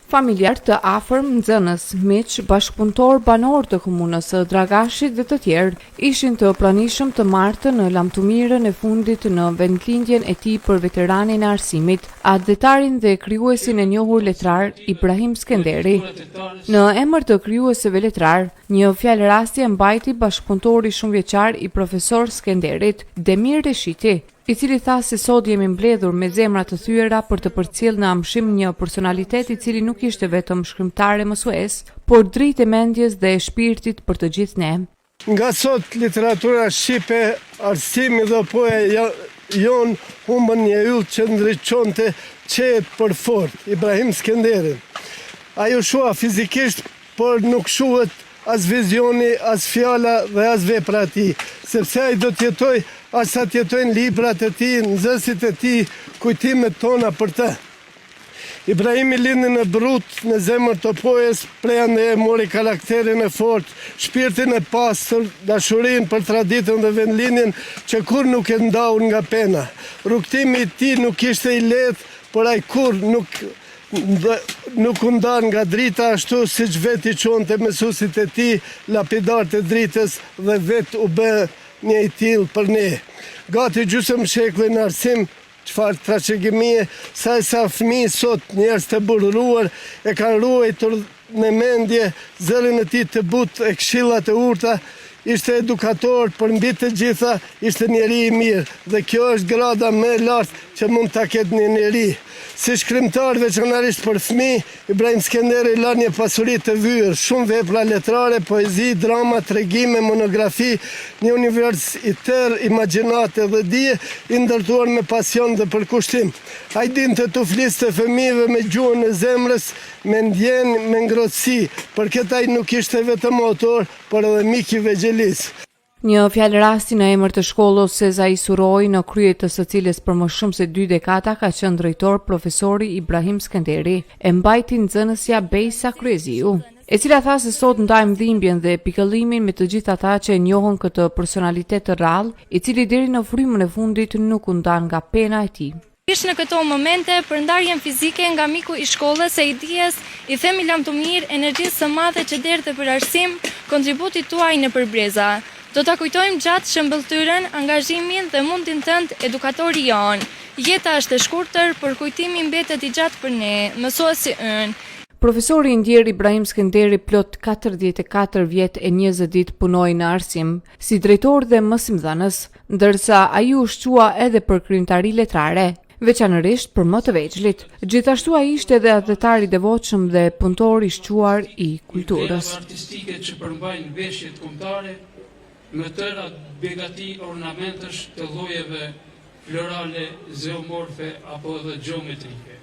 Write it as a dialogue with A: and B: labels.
A: Familjar të afërm, nxënës, miq, bashkëpunëtor, banor të komunës së Dragashit dhe të tjerë ishin të pranishëm të martë në lamtumirën e fundit në vendlindjen e tij për veteranin e arsimit, adhetarin dhe krijuesin e njohur letrar Ibrahim Skenderi. Në emër të krijuesve letrar, një fjalërastje mbajti bashkëpunëtori shumëvjeçar i profesor Skenderit, Demir Reshiti, i cili tha se sot jemi mbledhur me zemra të thyera për të përcjellë në amshim një personalitet i cili nuk ishte vetëm shkrimtar e mësues, por dritë e mendjes dhe e shpirtit për të gjithë ne.
B: Nga sot literatura shqipe, arsimi dhe poja jon humbën një yll që ndriçonte qehet për fort, Ibrahim Skenderi. Ai u shua fizikisht, por nuk shuhet as vizioni, as fjala dhe as vepra e tij, sepse ai do të jetoj as sa të jetojnë librat e tij, nxënësit e tij, kujtimet tona për të. Ibrahimi lindi në Brut, në zemër të pojes, prej ande mori karakterin e fortë, shpirtin e pastër, dashurinë për traditën dhe vendlindjen që kur nuk e ndau nga pena. Rrugtimi i tij nuk ishte i lehtë, por ai kur nuk u ndan nga drita ashtu siç vetë i çonte mësuesit e tij, lapidar të dritës dhe vetë u bë një i tillë për ne. Gati gjysmë shekulli në arsim, çfarë trashëgimie, sa fëmijë sot, njerëz të burruar, e kanë ruajtur në mendje zërin e tij të butë e këshillat e urta. Ishte edukator, por mbi të gjitha ishte njeri i mirë, dhe kjo është grada më e lartë që mund ta ketë një njeri. Si shkrimtar veçanërisht për fëmijë, Ibrahim Skenderi la një pasuri të vyer, shumë vepra letrare, poezi, drama, tregime, monografi, një univers i tërë imagjinate dhe dije i ndërtuar me pasion dhe përkushtim. Ai dinte të fliste fëmijëve me gjuhën e zemrës, me ndjenjë, me ngrohtësi, për këtë ai nuk ishte vetëm autor, por edhe mik i vegjelis.
A: Një fjalërasti në emër të shkollës Sezai Suroi, në krye të së cilës për më shumë se 2 dekada ka qenë drejtor profesori Ibrahim Skenderi, e mbajti nxënësja Bejsa Kryeziu, e cila tha se sot ndajmë dhimbjen dhe pikëllimin me të gjithë ata që e njohën këtë personalitet të rrallë, i cili deri në frymën e fundit nuk u ndan nga pena e tij.
C: Në këto momente, për ndarjen fizike nga miku i shkollës e i dijes, i themi lamtumir energjisë së madhe që derdhte për arsim, kontributit tuaj në përbreza. Do ta kujtojmë gjatë shëmbëltyrën, angazhimin dhe mundin tënd edukatori jon. Jeta është e shkurtër, por kujtimi mbetet i gjatë për ne, mësuesi ynë.
A: Profesori i ndjer Ibrahim Skenderi plot 44 vjet e 20 ditë punoi në arsim, si drejtor dhe mësimdhënës, ndërsa ai u shqua edhe për krijimtari letrare, veçanërisht për më të vegjëlit. Gjithashtu ai ishte edhe adhetar i devotshëm dhe punëtor i shquar i kulturës.
D: Artistike që përmbajnë veshjet kombëtare, me tëra begati ornamentësh të llojeve florale, zoomorfe apo edhe geometrike.